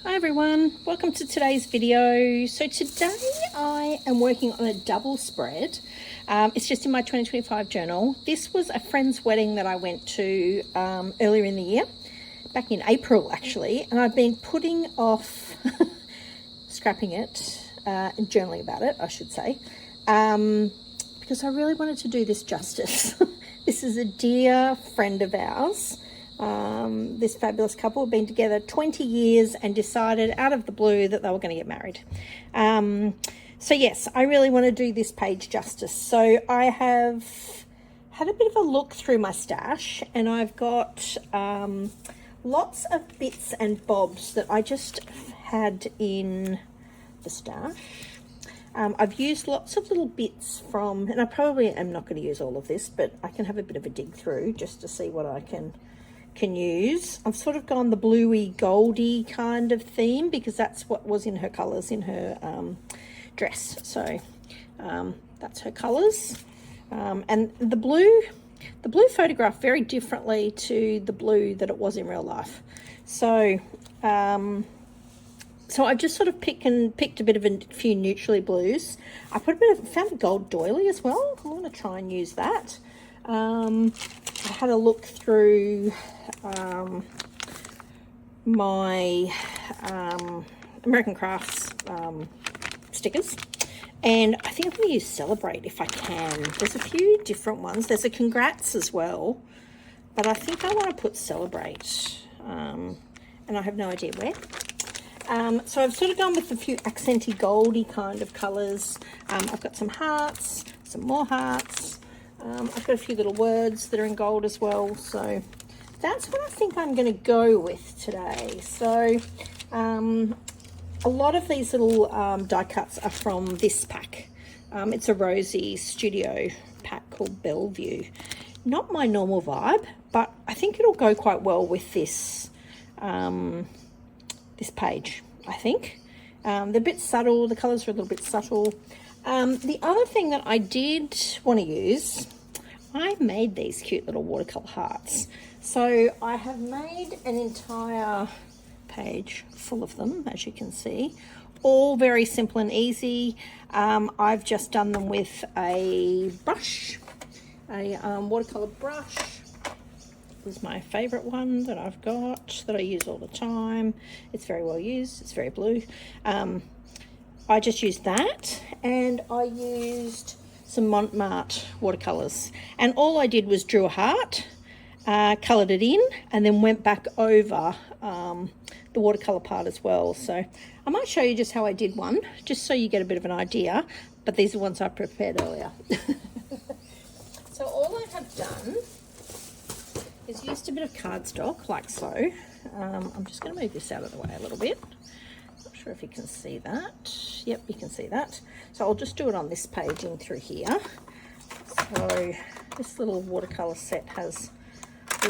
Hi everyone, welcome to today's video. So today I am working on a double spread. It's just in my 2025 journal. This was a friend's wedding that I went to earlier in the year, back in April actually, and I've been putting off scrapping it and journaling about it, I should say, because I really wanted to do this justice. This is a dear friend of ours. This fabulous couple have been together 20 years and decided out of the blue that they were going to get married. So yes, I really want to do this page justice. So I have had a bit of a look through my stash, and I've got lots of bits and bobs that I just had in the stash. I've used lots of little bits from, and I probably am not going to use all of this, but I can have a bit of a dig through just to see what I can use. I've sort of gone the bluey goldy kind of theme because that's what was in her colours in her dress. So that's her colours, and the blue photographed very differently to the blue that it was in real life. So so I just sort of picked a bit of a few neutrally blues. I found a gold doily as well. I'm going to try and use that. I had a look through my American Crafts stickers, and I think I'm going to use Celebrate if I can. There's a few different ones. There's a Congrats as well, but I think I want to put Celebrate, and I have no idea where. So I've sort of gone with a few accenty goldy kind of colours. I've got some hearts, some more hearts. I've got a few little words that are in gold as well. So that's what I think I'm going to go with today. So a lot of these little die cuts are from this pack. It's a Rosie Studio pack called Belleview. Not my normal vibe, but I think it'll go quite well with this this page, I think. They're a bit subtle. The colours are a little bit subtle. The other thing that I did want to use, I made these cute little watercolour hearts. So I have made an entire page full of them, as you can see, all very simple and easy. I've just done them with a brush, a watercolour brush. This is my favourite one that I've got, that I use all the time. It's very well used, it's very blue. I just used that, and I used some Montmartre watercolours, and all I did was drew a heart, coloured it in, and then went back over the watercolour part as well. So I might show you just how I did one, just so you get a bit of an idea, but these are ones I prepared earlier. So all I have done is used a bit of cardstock like so. I'm just going to move this out of the way a little bit. Not sure if you can see that. Yep, you can see that. So I'll just do it on this page in through here. So this little watercolour set has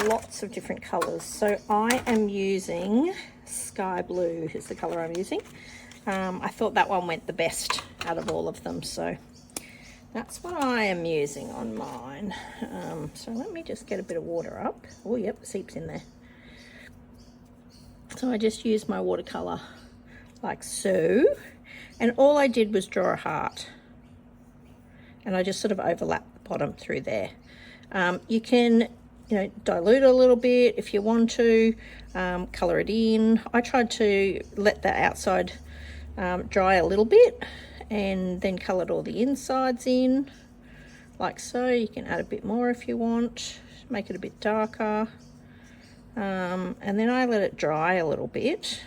lots of different colours. So I am using sky blue is the colour I'm using. I thought that one went the best out of all of them, so that's what I am using on mine. So let me just get a bit of water up. Oh, yep, seeps in there. So I just used my watercolour like so. And all I did was draw a heart. And I just sort of overlapped the bottom through there. You can, dilute a little bit if you want to. Colour it in. I tried to let the outside dry a little bit, and then coloured all the insides in like so. You can add a bit more if you want, make it a bit darker, and then I let it dry a little bit.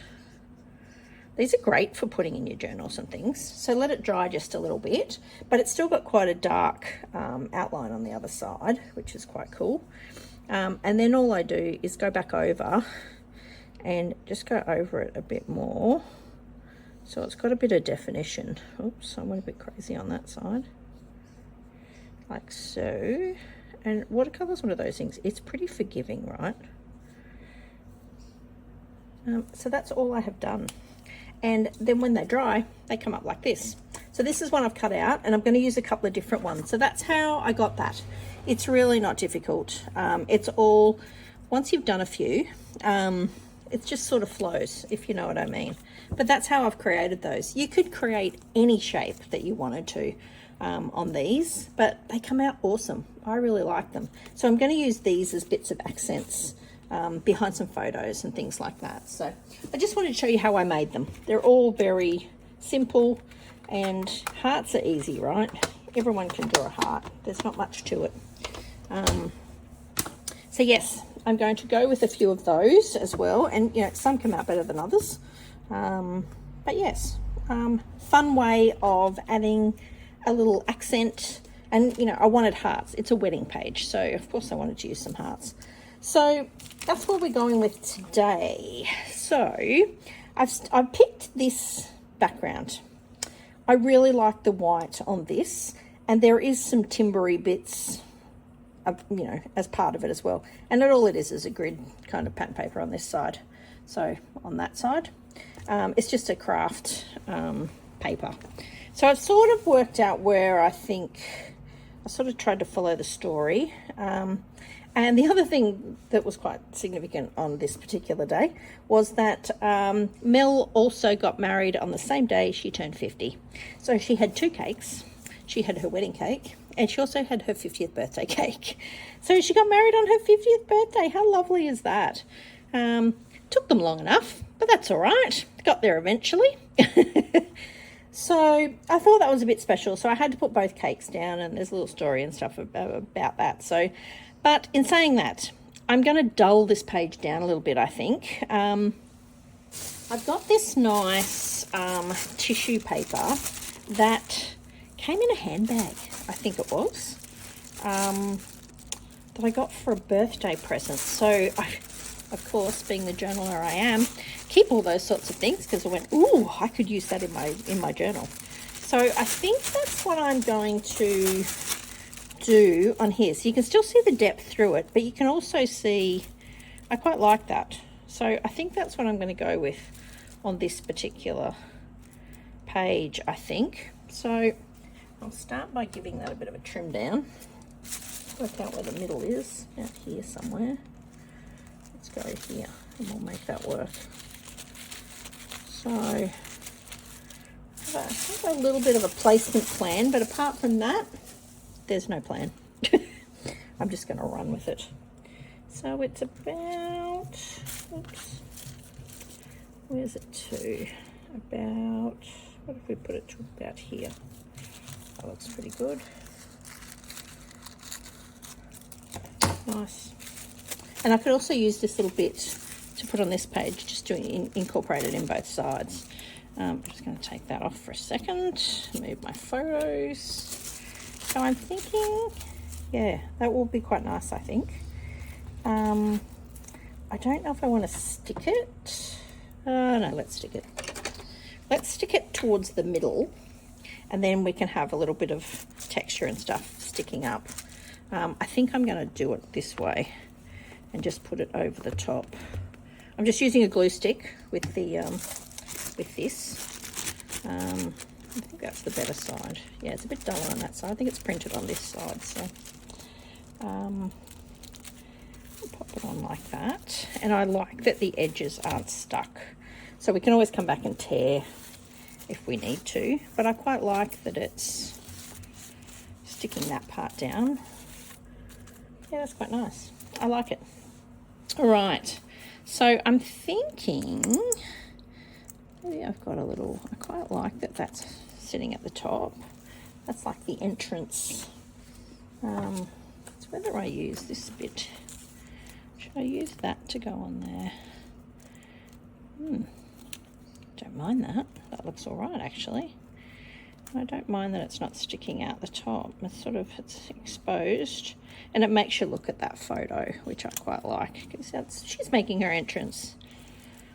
These are great for putting in your journals and things, so let it dry just a little bit, but it's still got quite a dark outline on the other side, which is quite cool. And then all I do is go back over and just go over it a bit more, so it's got a bit of definition. Oops, I went a bit crazy on that side. Like so. And watercolour's one of those things, it's pretty forgiving, right? So that's all I have done. And then when they dry, they come up like this. So this is one I've cut out, and I'm going to use a couple of different ones. So that's how I got that. It's really not difficult. It's all, once you've done a few, It just sort of flows, if you know what I mean. But that's how I've created those. You could create any shape that you wanted to on these, but they come out awesome. I really like them. So I'm going to use these as bits of accents behind some photos and things like that. So I just wanted to show you how I made them. They're all very simple, and hearts are easy, right? Everyone can draw a heart. There's not much to it. So yes, I'm going to go with a few of those as well, and you know, some come out better than others. But yes, fun way of adding a little accent. And you know, I wanted hearts. It's a wedding page, so of course I wanted to use some hearts. So that's what we're going with today. So I've picked this background. I really like the white on this, and there is some timbery bits, you know, as part of it as well. And all it is a grid kind of pattern paper on this side. So on that side, it's just a craft paper. So I've sort of worked out where I think I sort of tried to follow the story. And the other thing that was quite significant on this particular day was that Mel also got married on the same day she turned 50. So she had two cakes. She had her wedding cake, and she also had her 50th birthday cake. So she got married on her 50th birthday. How lovely is that? Took them long enough, but that's all right. Got there eventually. So I thought that was a bit special. So I had to put both cakes down, and there's a little story and stuff about that. So, but in saying that, I'm going to dull this page down a little bit, I think. I've got this nice tissue paper that came in a handbag, I think it was, that I got for a birthday present. So I, of course, being the journaler I am, keep all those sorts of things, because I went, ooh, I could use that in my journal. So I think that's what I'm going to do on here. So you can still see the depth through it, but you can also see, I quite like that. So I think that's what I'm going to go with on this particular page, I think. So I'll start by giving that a bit of a trim down. Work out where the middle is, out here somewhere. Let's go here and we'll make that work. So I have a little bit of a placement plan, but apart from that, there's no plan. I'm just going to run with it. So it's about, oops, where's it to? About, what if we put it to about here? That looks pretty good. Nice. And I could also use this little bit to put on this page, just to incorporate it in both sides. I'm just going to take that off for a second, move my photos. So I'm thinking, yeah, that will be quite nice, I think. I don't know if I want to stick it. No, let's stick it. Let's stick it towards the middle, and then we can have a little bit of texture and stuff sticking up. I think I'm going to do it this way and just put it over the top. I'm just using a glue stick with the with this. I think that's the better side. Yeah, it's a bit duller on that side. I think it's printed on this side, so I'll pop it on like that. And I like that the edges aren't stuck, so we can always come back and tear if we need to, but I quite like that it's sticking that part down. Yeah, that's quite nice. I like it. All right, so I'm thinking maybe I've got a little, I quite like that that's sitting at the top. That's like the entrance. It's whether I use this bit. Should I use that to go on there? Don't mind that. That looks all right, actually. I don't mind that it's not sticking out the top. It's sort of, it's exposed, and it makes you look at that photo, which I quite like, because she's making her entrance.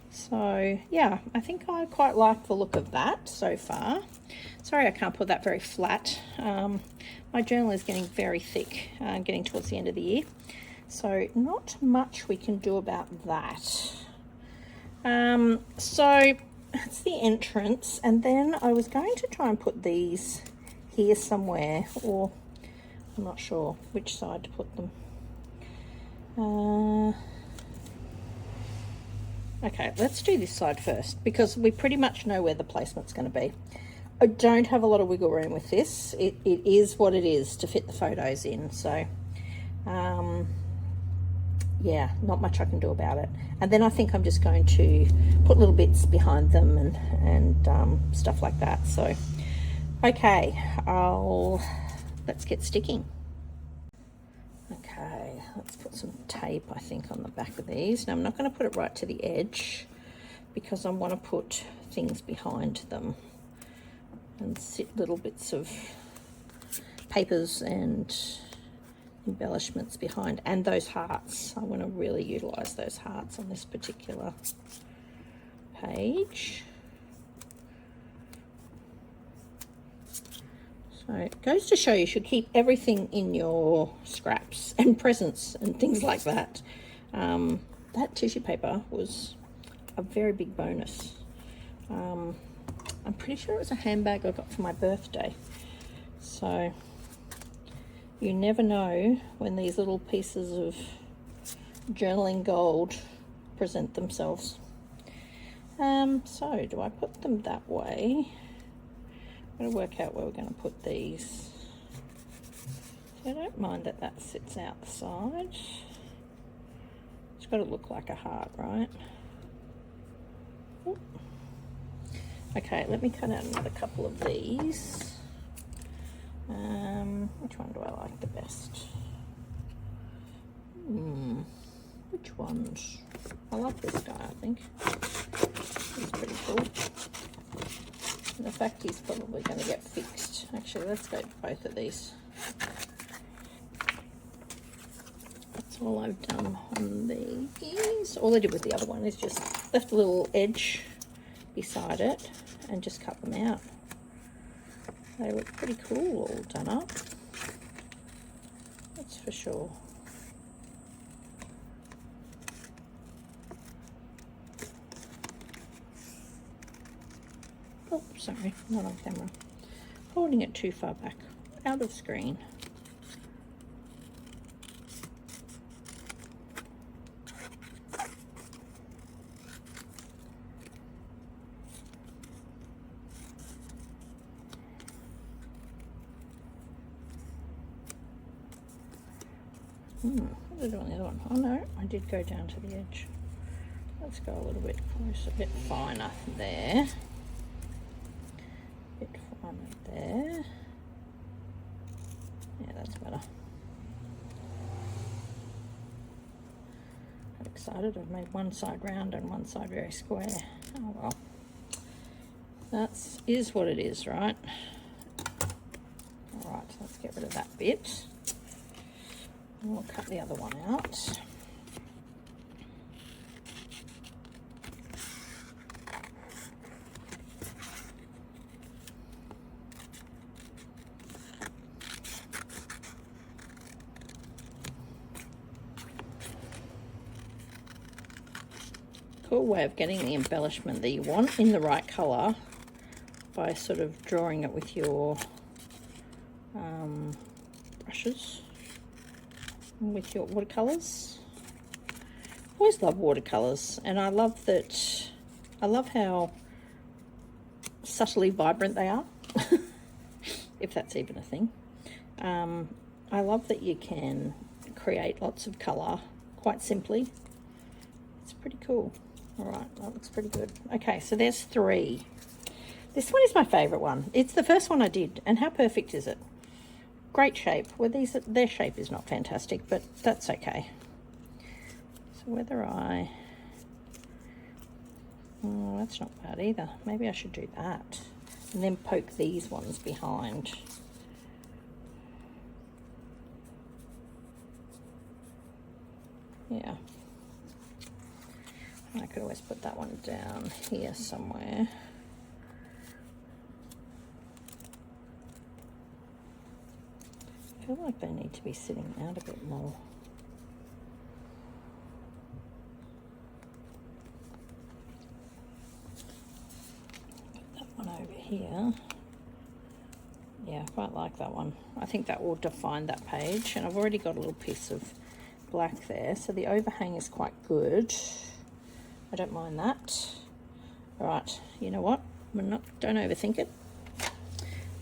So yeah, I think I quite like the look of that so far. Sorry I can't put that very flat. My journal is getting very thick, getting towards the end of the year, so not much we can do about that. So that's the entrance, and then I was going to try and put these here somewhere, or I'm not sure which side to put them. Okay, let's do this side first because we pretty much know where the placement's going to be. I don't have a lot of wiggle room with this. It is what it is to fit the photos in. So, yeah, not much I can do about it. And then I think I'm just going to put little bits behind them and stuff like that. So, okay, let's get sticking. Okay, let's put some tape, I think, on the back of these. Now, I'm not going to put it right to the edge because I want to put things behind them and sit little bits of papers and embellishments behind, and those hearts. I want to really utilize those hearts on this particular page. So it goes to show you should keep everything in your scraps and presents and things like that. That tissue paper was a very big bonus. I'm pretty sure it was a handbag I got for my birthday. So you never know when these little pieces of journaling gold present themselves. So do I put them that way? I'm going to work out where we're going to put these. So I don't mind that that sits outside. It's got to look like a heart, right? Oop. Okay, let me cut out another couple of these. Which one do I like the best? Which ones? I love this guy, I think. He's pretty cool. And the fact he's probably going to get fixed. Actually, let's go both of these. That's all I've done on these. All I did with the other one is just left a little edge beside it and just cut them out. They look pretty cool all done up. That's for sure. Oh, sorry, not on camera. Holding it too far back, out of screen. What did I do on the other one? Oh no, I did go down to the edge. Let's go a little bit closer, a bit finer there. A bit finer there. Yeah, that's better. I'm excited. I've made one side round and one side very square. Oh well. That is what it is, right? Alright, so let's get rid of that bit. And we'll cut the other one out. Cool way of getting the embellishment that you want in the right colour by sort of drawing it with your brushes. With your watercolours. Always love watercolours, and I love that. I love how subtly vibrant they are, if that's even a thing. I love that you can create lots of colour quite simply. It's pretty cool. All right, that looks pretty good. Okay, so there's 3. This one is my favourite one. It's the first one I did, and how perfect is it? Great shape. Well, their shape is not fantastic, but that's okay. So whether I... Oh, that's not bad either. Maybe I should do that. And then poke these ones behind. Yeah. I could always put that one down here somewhere. I feel like they need to be sitting out a bit more. Put that one over here. Yeah, I quite like that one. I think that will define that page, and I've already got a little piece of black there, so the overhang is quite good. I don't mind that. All right, you know what? Don't overthink it.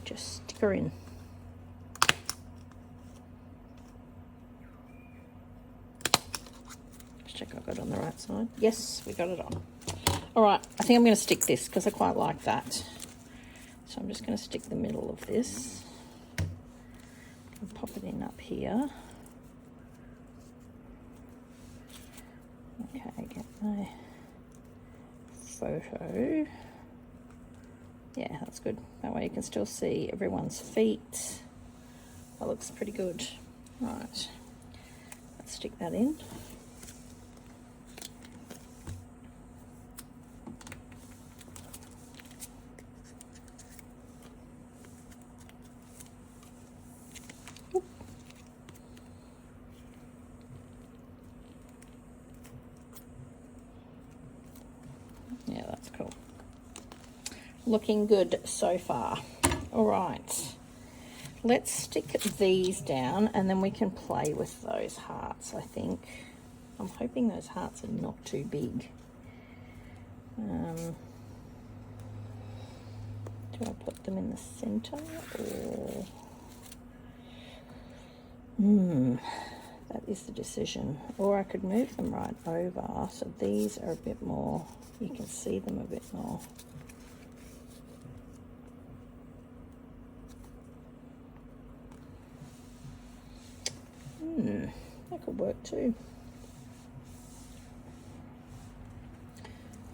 Just stick her in. Just check I got it on the right side. Yes, we got it on. All right, I think I'm going to stick this because I quite like that. So I'm just going to stick the middle of this and pop it in up here. Okay, get my photo. Yeah, that's good. That way you can still see everyone's feet. That looks pretty good. Right, let's stick that in. Yeah, that's cool. Looking good so far. All right, let's stick these down and then we can play with those hearts, I think. I'm hoping those hearts are not too big. Do I put them in the center or... that is the decision. Or I could move them right over so these are a bit more, you can see them a bit more. That could work too.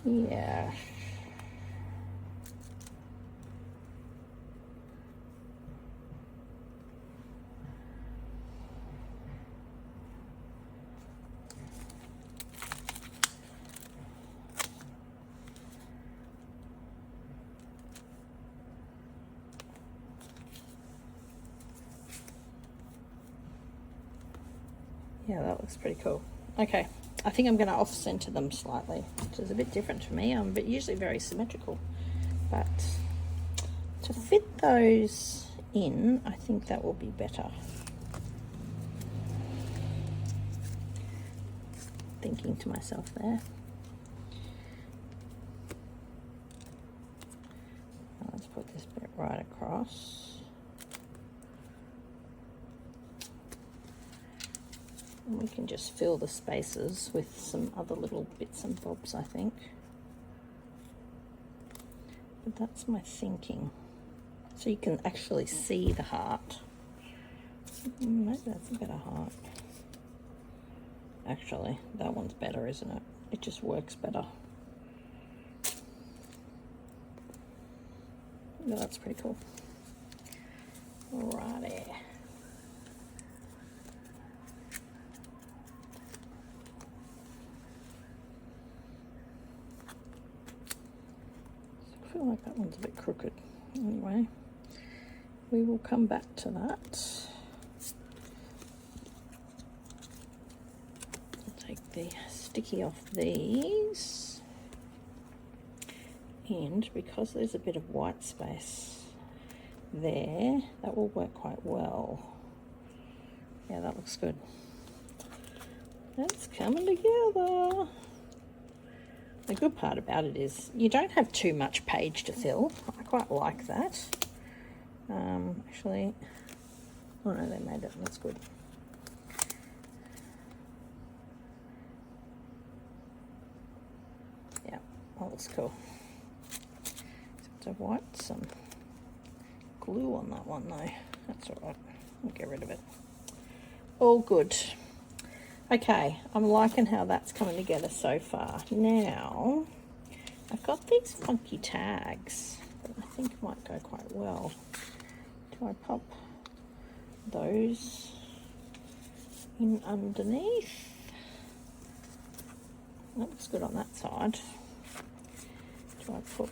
Yeah. Yeah, that looks pretty cool. Okay, I think I'm going to off-center them slightly, which is a bit different to me. I'm usually very symmetrical, but to fit those in, I think that will be better. Thinking to myself there. Now let's put this bit right across. And we can just fill the spaces with some other little bits and bobs, I think. But that's my thinking. So you can actually see the heart. Maybe that's a better heart. Actually, that one's better, isn't it? It just works better. Yeah, that's pretty cool. Alrighty. I feel like that one's a bit crooked. Anyway, we will come back to that. I'll take the sticky off these, and because there's a bit of white space there, that will work quite well. Yeah, that looks good. That's coming together. The good part about it is you don't have too much page to fill. I quite like that. Actually, oh no, they made it. That's good. Yeah, that looks cool. So to wipe some glue on that one though. That's all right. I'll get rid of it. All good. Okay, I'm liking how that's coming together so far. Now, I've got these funky tags that I think might go quite well. Do I pop those in underneath? That looks good on that side. Do I put...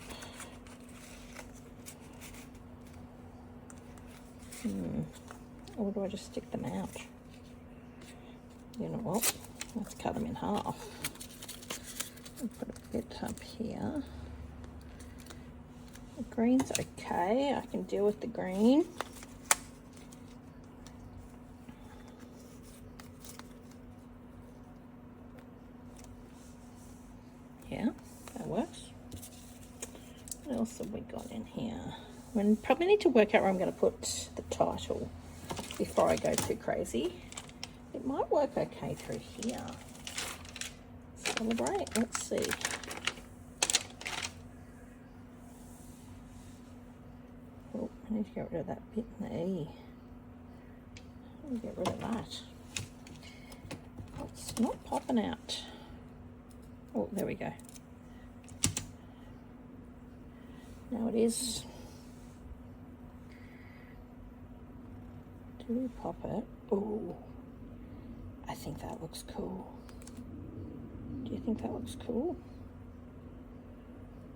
or do I just stick them out? You know what, let's cut them in half. I'll put a bit up here. The green's okay, I can deal with the green. Yeah, What else have we got in here? We probably need to work out where I'm going to put the title before I go too crazy. It might work okay through here. Celebrate. Let's see. Oh, I need to get rid of that bit in the E. Let me get rid of that. It's not popping out. Oh, there we go. Now it is. Do we pop it? Oh, I think that looks cool. Do you think that looks cool?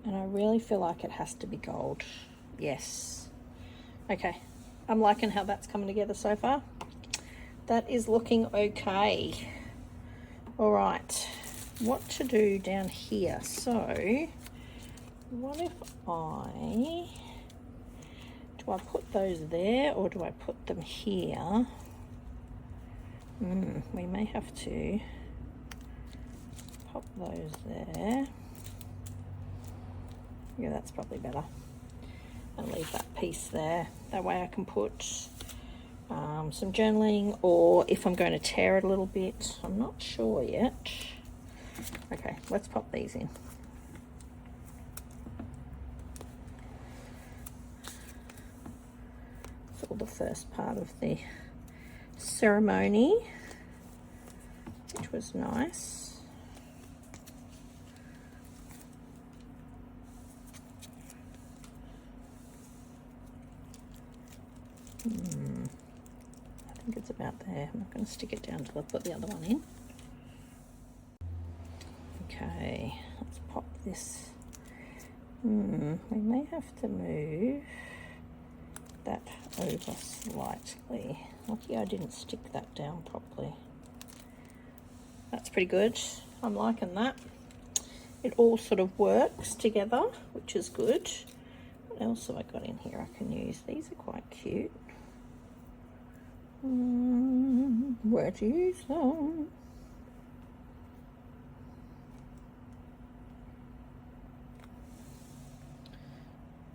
And I really feel like it has to be gold. Yes. Okay. I'm liking how that's coming together so far. That is looking okay. All right. What to do down here? So, what if do I put those there or do I put them here? We may have to pop those there. Yeah, that's probably better. And leave that piece there. That way I can put some journaling, or if I'm going to tear it a little bit, I'm not sure yet. Okay, let's pop these in. It's all the first part of the ceremony, which was nice. I think it's about there. I'm not going to stick it down until I put the other one in. Okay, let's pop this. We may have to move that over slightly. Lucky I didn't stick that down properly. That's pretty good. I'm liking that. It all sort of works together, which is good. What else have I got in here I can use? These are quite cute. Where to use them?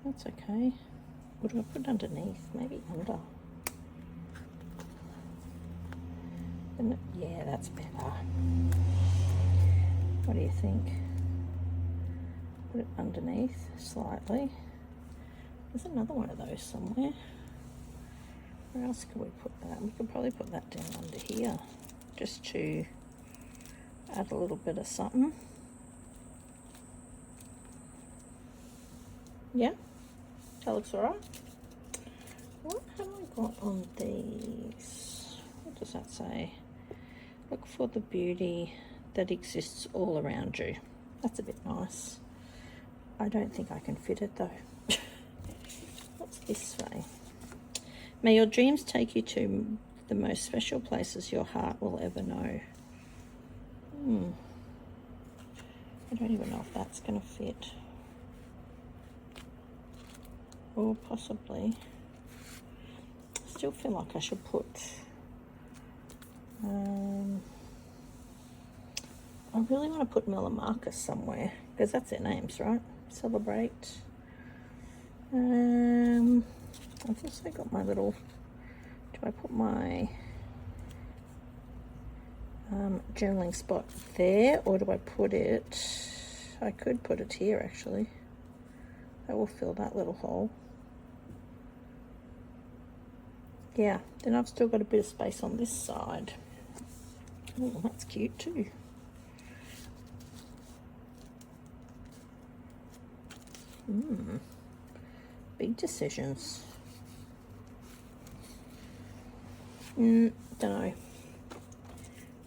That's okay. What do I put underneath? Maybe under. Yeah, that's better. What do you think? Put it underneath slightly. There's another one of those somewhere. Where else could we put that? We could probably put that down under here, just to add a little bit of something. Yeah, that looks alright. What have I got on these? What does that say? Look for the beauty that exists all around you. That's a bit nice. I don't think I can fit it though. What's this way? May your dreams take you to the most special places your heart will ever know. I don't even know if that's going to fit. Or possibly. I still feel like I should put... I really want to put Mel and Marcus somewhere, because that's their names, right? Celebrate. I've also got my little... Do I put my journaling spot there, or do I put it... I could put it here, actually. That will fill that little hole. Yeah, then I've still got a bit of space on this side. Oh, that's cute too. Big decisions. Don't know.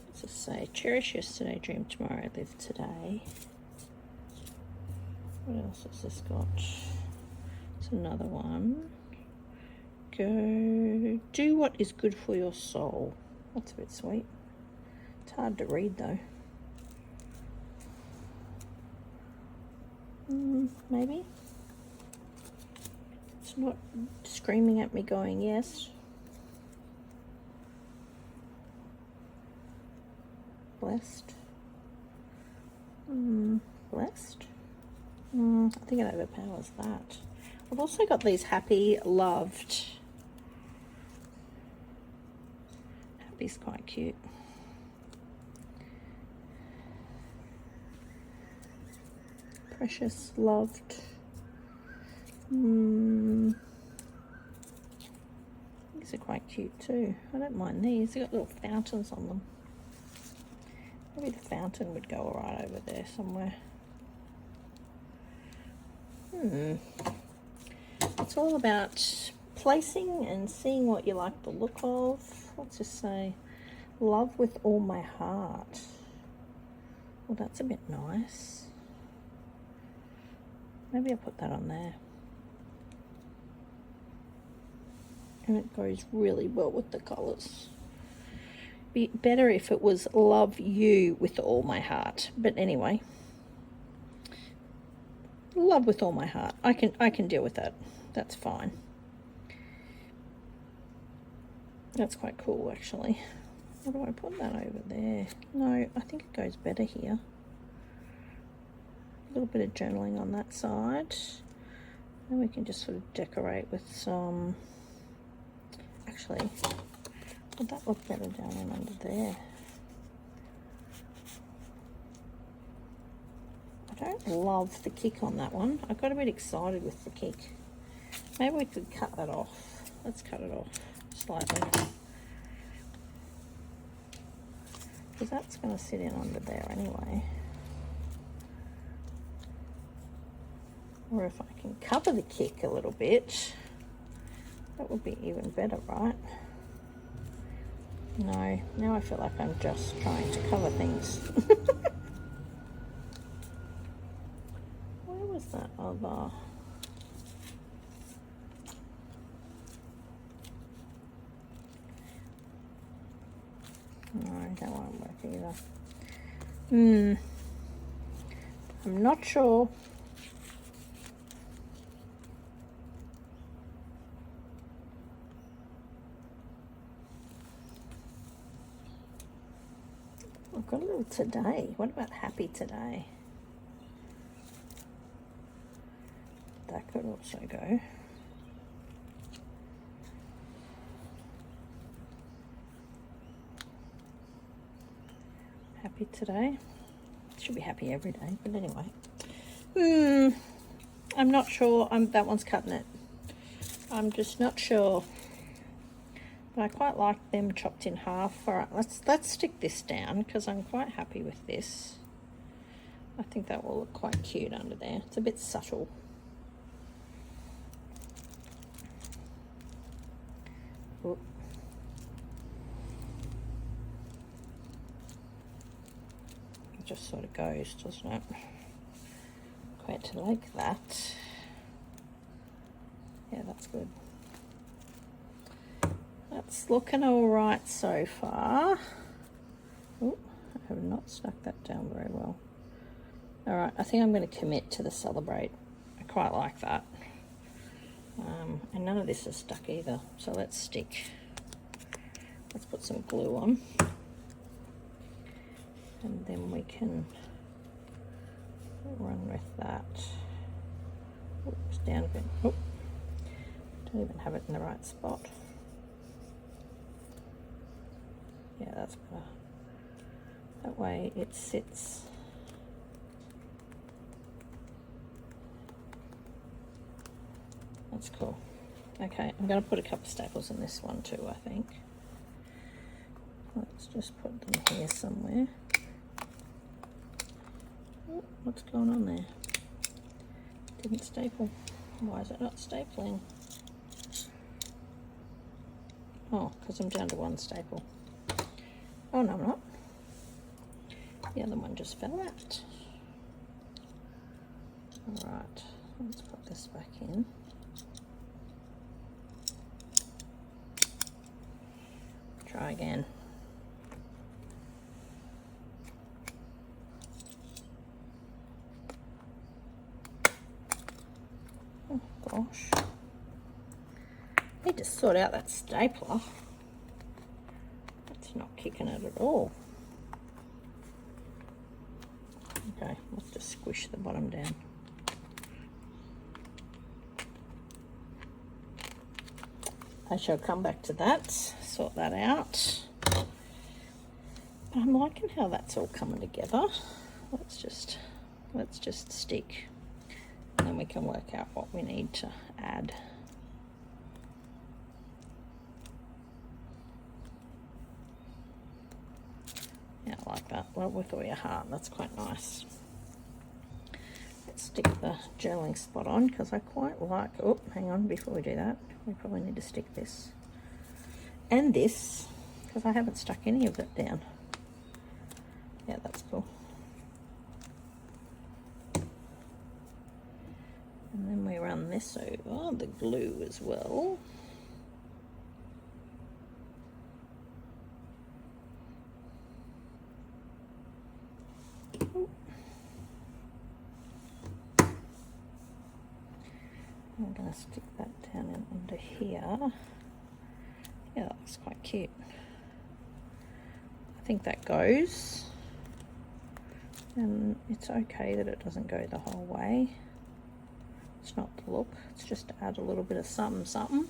Let's just say, cherish yesterday, dream tomorrow, live today. What else has this got? It's another one. Go do what is good for your soul. That's a bit sweet. It's hard to read though. Maybe. It's not screaming at me going yes. Blessed. Blessed. I think it overpowers that. I've also got these Happy Loved. Happy's quite cute. Precious Loved. These are quite cute too. I don't mind these. They've got little fountains on them. Maybe the fountain would go alright over there somewhere. It's all about placing and seeing what you like the look of. Let's just say, love with all my heart. Well, that's a bit nice. Maybe I'll put that on there. And it goes really well with the colours. Be better if it was love you with all my heart. But anyway, love with all my heart. I can deal with that. That's fine. That's quite cool, actually. What do I put that over there? No, I think it goes better here. A little bit of journaling on that side. Then we can just sort of decorate with some... Actually, would that look better down and under there? I don't love the kick on that one. I got a bit excited with the kick. Maybe we could cut that off. Let's cut it off slightly. Because that's going to sit in under there anyway. Or if I can cover the kick a little bit, that would be even better, right? No, now I feel like I'm just trying to cover things. Where was that other? No, that won't work either. I'm not sure. I've got a little today. What about happy today? That could also go. Happy today. Should be happy every day, but anyway. I'm not sure. That one's cutting it. I'm just not sure. But I quite like them chopped in half. All right, let's stick this down because I'm quite happy with this. I think that will look quite cute under there. It's a bit subtle. Oop. It just sort of goes, doesn't it? Quite like that. Yeah, that's good. That's looking all right so far. Oh, I have not stuck that down very well. All right, I think I'm going to commit to the Celebrate. I quite like that. And none of this is stuck either, so let's stick. Let's put some glue on. And then we can run with that. Oops, down a bit. Oh, don't even have it in the right spot. Yeah, that's better. That way it sits. That's cool. Okay, I'm going to put a couple of staples in this one too, I think. Let's just put them here somewhere. Oh, what's going on there? Didn't staple. Why is it not stapling? Oh, because I'm down to one staple. Oh, no, I'm not. The other one just fell out. All right, let's put this back in. Try again. Oh, gosh. Need to sort out that stapler. It's not kicking it at all. Okay, let's just squish the bottom down. I shall come back to that, sort that out. But I'm liking how that's all coming together. Let's just stick, and then we can work out what we need to add. Yeah, I like that. Well, with all your heart, that's quite nice. Let's stick the journaling spot on because I quite like, oh, hang on, before we do that, we probably need to stick this and this because I haven't stuck any of it down. Yeah, that's cool. And then we run this over the glue as well. I'm going to stick that down in under here. Yeah, that looks quite cute. I think that goes. And it's okay that it doesn't go the whole way. It's not the look, it's just to add a little bit of something, something.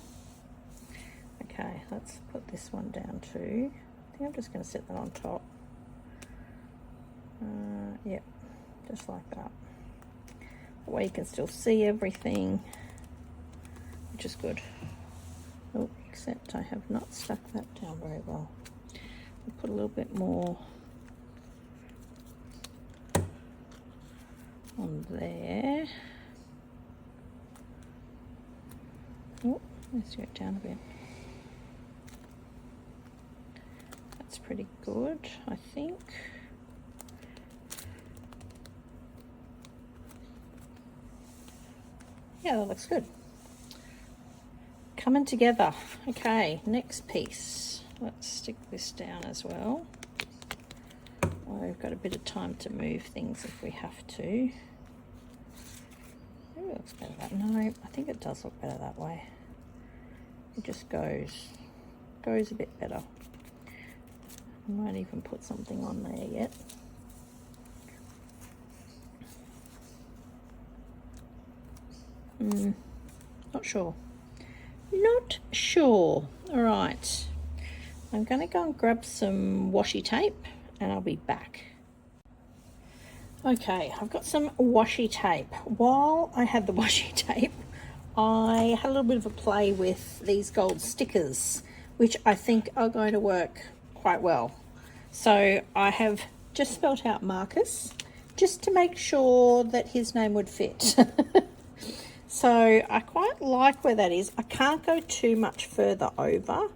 Okay, let's put this one down too. I think I'm just going to set that on top. Yep, just like that. That way you can still see everything, which is good. Oh, except I have not stuck that down very well. I'll put a little bit more on there. Oh, let's go down a bit. That's pretty good, I think. Yeah, that looks good. Coming together. Okay, next piece. Let's stick this down as well. Well, we've got a bit of time to move things if we have to. Maybe it looks better that. No, I think it does look better that way. It just goes a bit better. I might even put something on there yet. Not sure. Not sure. All right. I'm going to go and grab some washi tape and I'll be back. Okay, I've got some washi tape. While I had the washi tape, I had a little bit of a play with these gold stickers, which I think are going to work quite well. So I have just spelt out Marcus, just to make sure that his name would fit. So I quite like where that is. I can't go too much further over,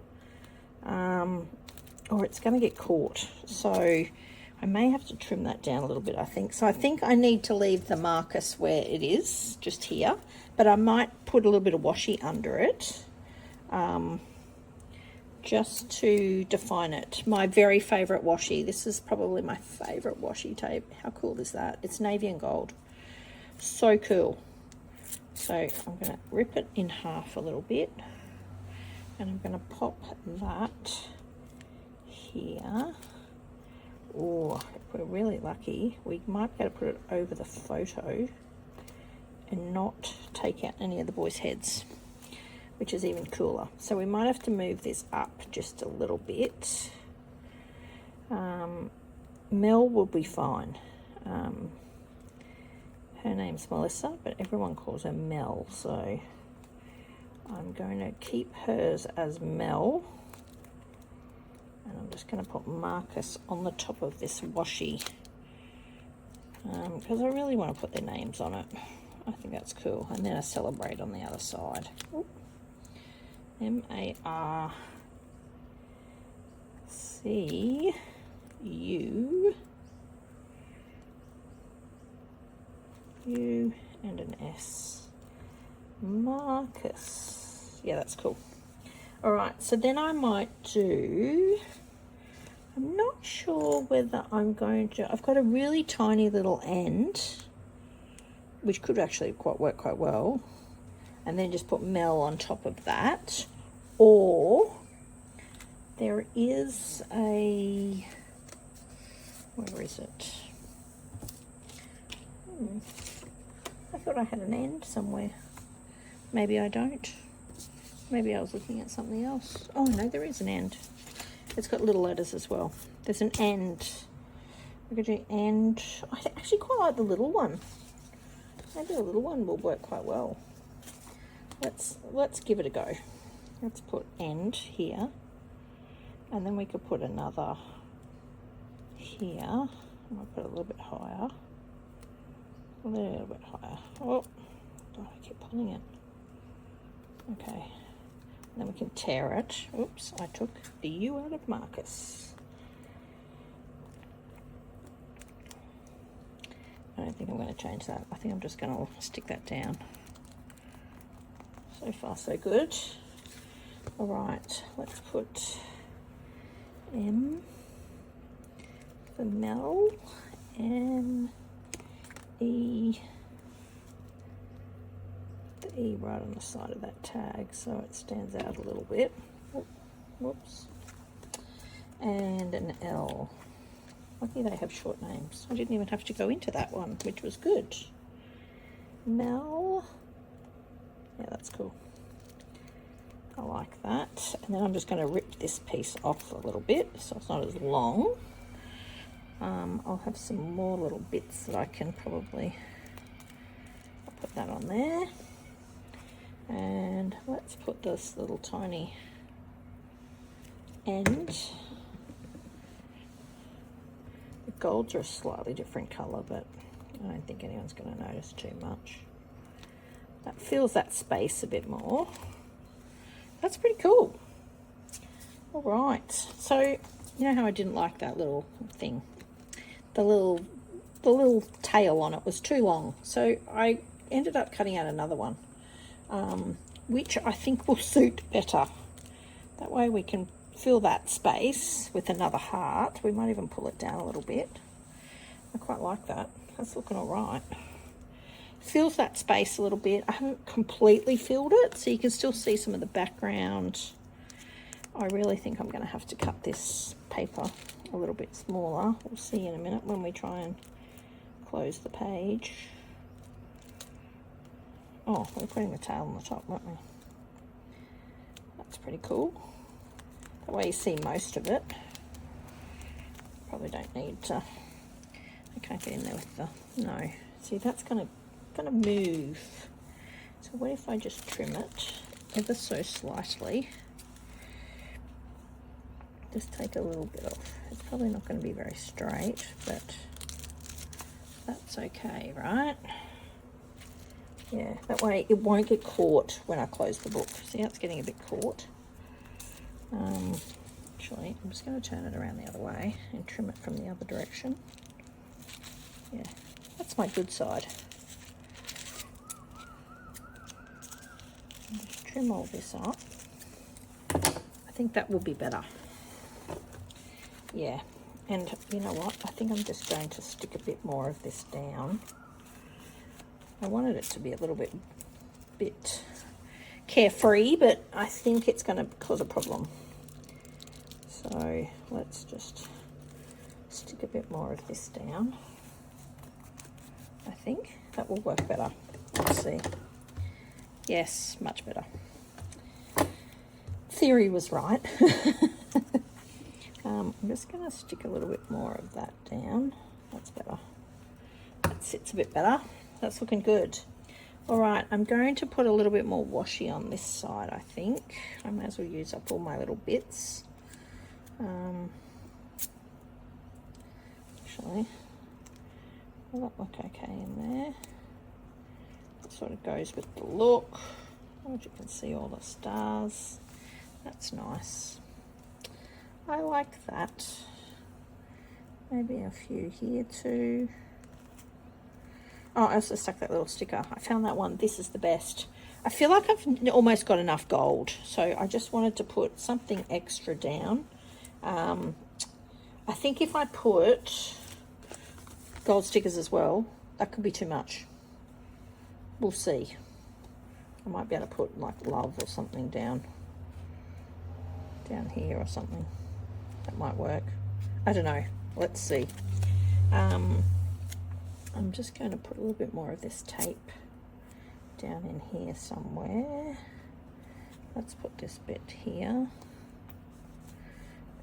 or it's going to get caught. So I may have to trim that down a little bit, I think. So I think I need to leave the Marcus where it is, just here. But I might put a little bit of washi under it, just to define it. My very favourite washi. This is probably my favourite washi tape. How cool is that? It's navy and gold. So cool. So I'm going to rip it in half a little bit, and I'm going to pop that here. Or if we're really lucky, we might be able to put it over the photo and not take out any of the boys' heads, which is even cooler. So we might have to move this up just a little bit. Mel will be fine. Her name's Melissa, but everyone calls her Mel, so I'm going to keep hers as Mel. And I'm just going to put Marcus on the top of this washi, because I really want to put their names on it. I think that's cool. And then I celebrate on the other side. Ooh. M-A-R-C-U. U and an S. Marcus. Yeah, that's cool. All right, so then I might do, I'm not sure whether I'm going to, I've got a really tiny little end, which could actually work quite well, and then just put Mel on top of that. Or there is a, where is it? I thought I had an end somewhere. Maybe I don't. Maybe I was looking at something else. Oh no, there is an and. It's got little letters as well. There's an and. We're going to do and. I actually quite like the little one. Maybe the little one will work quite well. Let's give it a go. Let's put end here, and then we could put another here. I might put it a little bit higher. A little bit higher. Oh, I keep pulling it. Okay. And then we can tear it. Oops, I took the U out of Marcus. I don't think I'm going to change that. I think I'm just going to stick that down. So far, so good. All right, let's put M for Mel, M, E, the E right on the side of that tag so it stands out a little bit. Whoops. And an L. Lucky they have short names. I didn't even have to go into that one, which was good. Mel. Yeah, that's cool. I like that. And then I'm just going to rip this piece off a little bit so it's not as long. I'll have some more little bits that I can probably... I'll put that on there. And let's put this little tiny end. The golds are a slightly different colour, but I don't think anyone's going to notice too much. That fills that space a bit more. That's pretty cool. All right, so you know how I didn't like that little thing? The little tail on it was too long, so I ended up cutting out another one, which I think will suit better. That way we can fill that space with another heart. We might even pull it down a little bit. I quite like that. That's looking all right. Fills that space a little bit. I haven't completely filled it, so you can still see some of the background. I really think I'm going to have to cut this paper a little bit smaller. We'll see in a minute when we try and close the page. Oh, we're putting the tail on the top, weren't we? That's pretty cool. That way you see most of it. Probably don't need to... I can't get in there with the... No. See, that's going to move. So what if I just trim it ever so slightly? Just take a little bit off. It's probably not going to be very straight, but that's okay, right? Yeah, that way it won't get caught when I close the book. See how it's getting a bit caught? Actually, I'm just going to turn it around the other way and trim it from the other direction. Yeah, that's my good side. Just trim all this up. I think that will be better. Yeah, and you know what? I think I'm just going to stick a bit more of this down. I wanted it to be a little bit carefree, but I think it's going to cause a problem. So let's just stick a bit more of this down. I think that will work better. Let's see. Yes, much better. Theory was right. I'm just going to stick a little bit more of that down. That's better. That sits a bit better. That's looking good. All right, I'm going to put a little bit more washi on this side, I think. I might as well use up all my little bits. Actually, will that look okay in there? It sort of goes with the look. As you can see, all the stars. That's nice. I like that. Maybe a few here too. Oh, I also stuck that little sticker. I found that one. This is the best. I feel like I've almost got enough gold, so I just wanted to put something extra down. I think if I put gold stickers as well, that could be too much. We'll see. I might be able to put like love or something down here or something. That might work. I don't know. Let's see. I'm just going to put a little bit more of this tape down in here somewhere. let's put this bit here.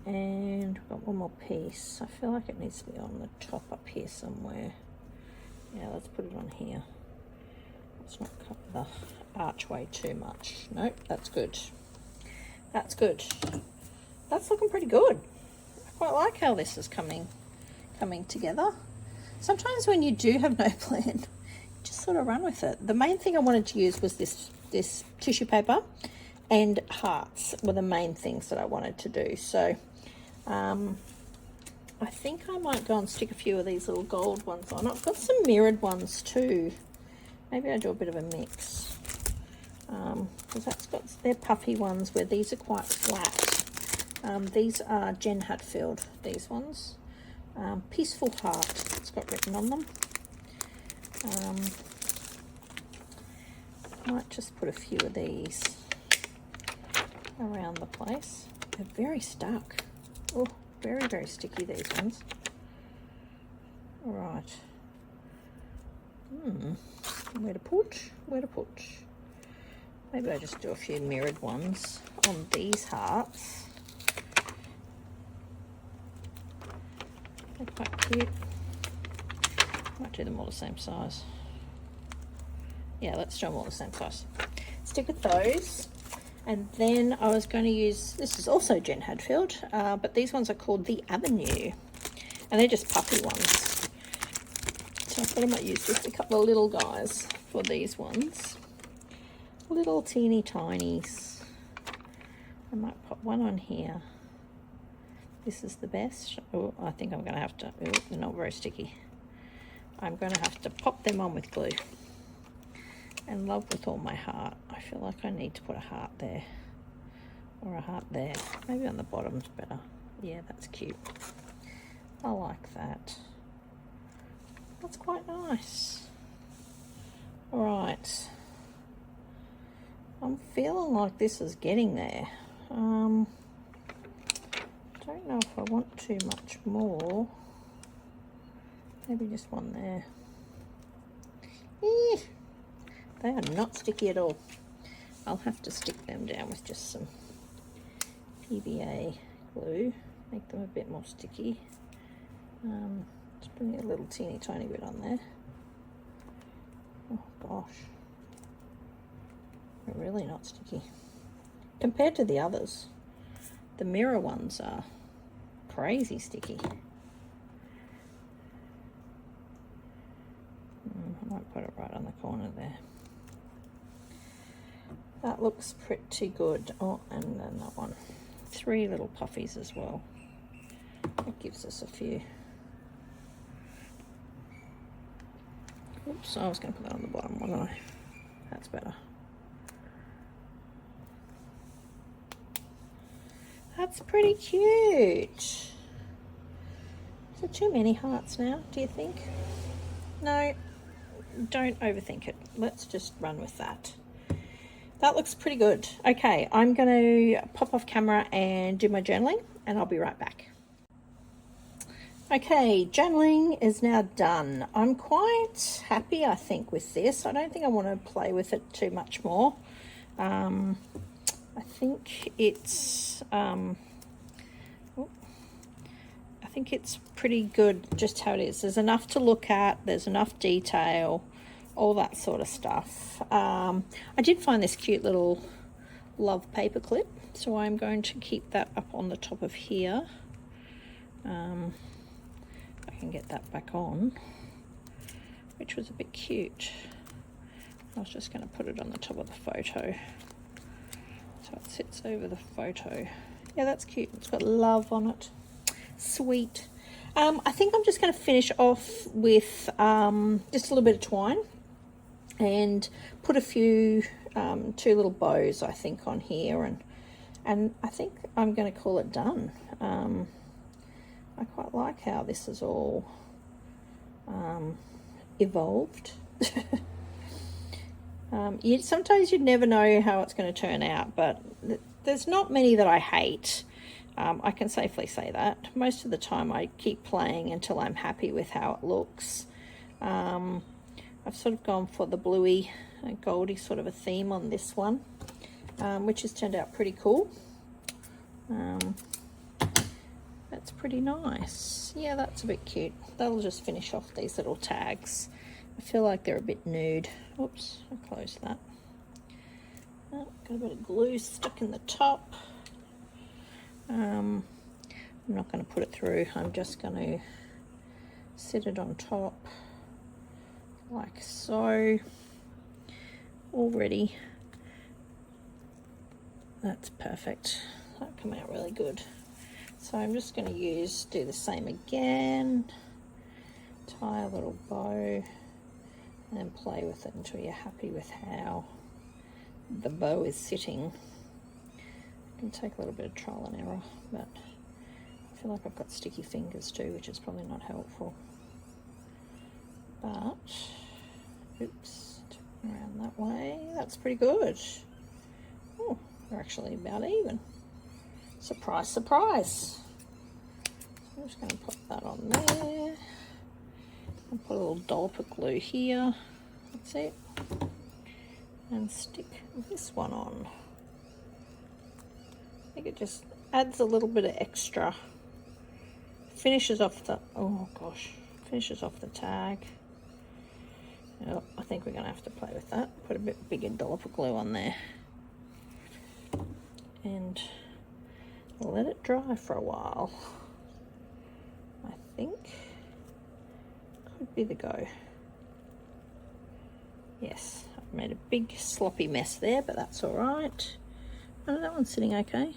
And we've got one more piece. I feel like it needs to be on the top up here somewhere. Yeah, let's put it on here. Let's not cover the archway too much. Nope, that's good. That's good. That's looking pretty good. I quite like how this is coming together. Sometimes when you do have no plan, just sort of run with it. The main thing I wanted to use was this tissue paper, and hearts were the main things that I wanted to do. So I think I might go and stick a few of these little gold ones on. I've got some mirrored ones too. Maybe I do a bit of a mix. Because that's got their puffy ones where these are quite flat. These are Jen Hadfield, these ones. Peaceful Heart, it's got written on them. Might just put a few of these around the place. They're very stuck. Oh, very, very sticky, these ones. All right. Where to put? Where to put? Maybe I just do a few mirrored ones on these hearts. They're quite cute. Might do them all the same size. Yeah, let's do them all the same size. Stick with those. And then I was going to use, this is also Jen Hadfield, but these ones are called The Avenue. And they're just puffy ones. So I thought I might use just a couple of little guys for these ones. Little teeny tinies. I might put one on here. This is the best. Oh, I think I'm going to have to, oh, they're not very sticky. I'm going to have to pop them on with glue. And love with all my heart. I feel like I need to put a heart there. Or a heart there. Maybe on the bottom's better. Yeah, that's cute. I like that. That's quite nice. Alright. I'm feeling like this is getting there. Don't know if I want too much more. Maybe just one there. They are not sticky at all. I'll have to stick them down with just some PVA glue, make them a bit more sticky. Just putting a little teeny tiny bit on there. Oh gosh, they're really not sticky compared to the others. The mirror ones are crazy sticky. I might put it right on the corner there. That looks pretty good. Oh, and then that one. 3 little puffies as well. That gives us a few. Oops, I was going to put that on the bottom, wasn't I? That's better. That's pretty cute. Is there too many hearts now, do you think? No, don't overthink it. Let's just run with that. That looks pretty good. Okay, I'm going to pop off camera and do my journaling, and I'll be right back. Okay, journaling is now done. I'm quite happy, I think, with this. I don't think I want to play with it too much more. I think it's pretty good just how it is. There's enough to look at, there's enough detail, all that sort of stuff. I did find this cute little love paperclip, so I'm going to keep that up on the top of here. I can get that back on, which was a bit cute. I was just going to put it on the top of the photo, so it sits over the photo. Yeah, that's cute. It's got love on it. Sweet. I think I'm just going to finish off with just a little bit of twine and put a few 2 little bows, I think, on here, and I think I'm going to call it done. I quite like how this is all evolved. Sometimes you never know how it's going to turn out, but there's not many that I hate. I can safely say that. Most of the time I keep playing until I'm happy with how it looks. I've sort of gone for the bluey, goldie sort of a theme on this one. which has turned out pretty cool. That's pretty nice. Yeah, that's a bit cute. That'll just finish off these little tags. I feel like they're a bit nude. Oops, I'll close that. Oh, got a bit of glue stuck in the top. I'm not going to put it through. I'm just going to sit it on top like so. Already. That's perfect. That come out really good. So I'm just going to do the same again. Tie a little bow and then play with it until you're happy with how the bow is sitting. It can take a little bit of trial and error, but I feel like I've got sticky fingers too, which is probably not helpful. But, oops, turn around that way. That's pretty good. Oh, we're actually about even. Surprise, surprise. So I'm just going to put that on there. And put a little dollop of glue here. That's it. And stick this one on. I think it just adds a little bit of extra. Finishes off the, oh gosh, finishes off the tag. Oh, I think we're going to have to play with that. Put a bit bigger dollop of glue on there. And let it dry for a while. I think could be the go. Yes, I've made a big sloppy mess there, but that's all right. Oh, that one's sitting okay.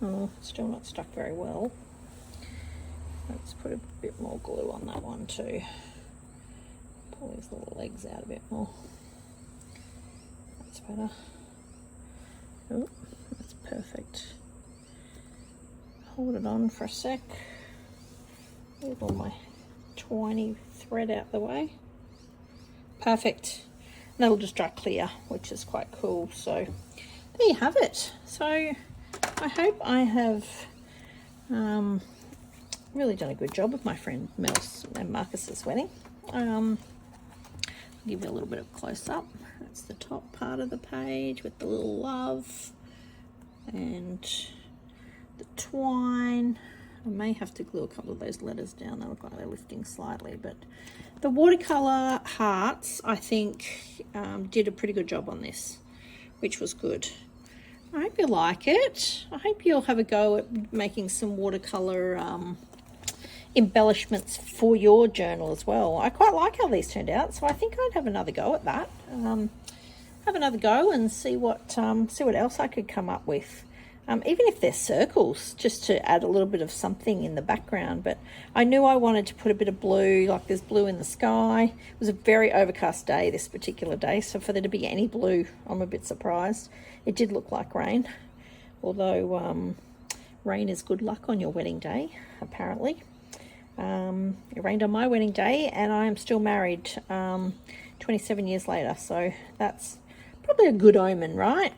Oh, still not stuck very well. Let's put a bit more glue on that one too. Pull these little legs out a bit more. That's better. Oh, that's perfect. Hold it on for a sec. Move all my twiny thread out the way. Perfect. And that'll just dry clear, which is quite cool. So there you have it. So I hope I have really done a good job of my friend Mel's and Marcus's wedding. I'll give you a little bit of close up. That's the top part of the page with the little love and the twine. I may have to glue a couple of those letters down. They look like they're lifting slightly, but the watercolour hearts, I think, did a pretty good job on this, which was good. I hope you like it. I hope you'll have a go at making some watercolour embellishments for your journal as well. I quite like how these turned out, so I think I'd have another go at that. Have another go and see what else I could come up with. Even if they're circles, just to add a little bit of something in the background. But I knew I wanted to put a bit of blue, like there's blue in the sky. It was a very overcast day this particular day, so for there to be any blue, I'm a bit surprised. It did look like rain, although rain is good luck on your wedding day, apparently. It rained on my wedding day, and I am still married 27 years later, so that's probably a good omen, right?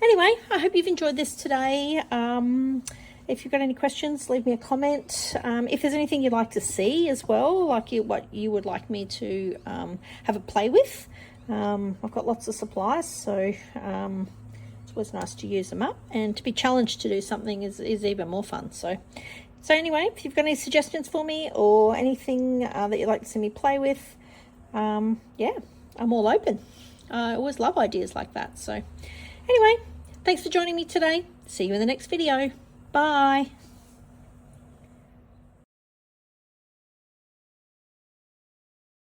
Anyway, I hope you've enjoyed this today. If you've got any questions, leave me a comment. If there's anything you'd like to see as well, like what you would like me to have a play with, I've got lots of supplies, so it's always nice to use them up, and to be challenged to do something is even more fun. So anyway, if you've got any suggestions for me or anything that you'd like to see me play with, yeah, I'm all open. I always love ideas like that. So anyway, thanks for joining me today. See you in the next video. Bye.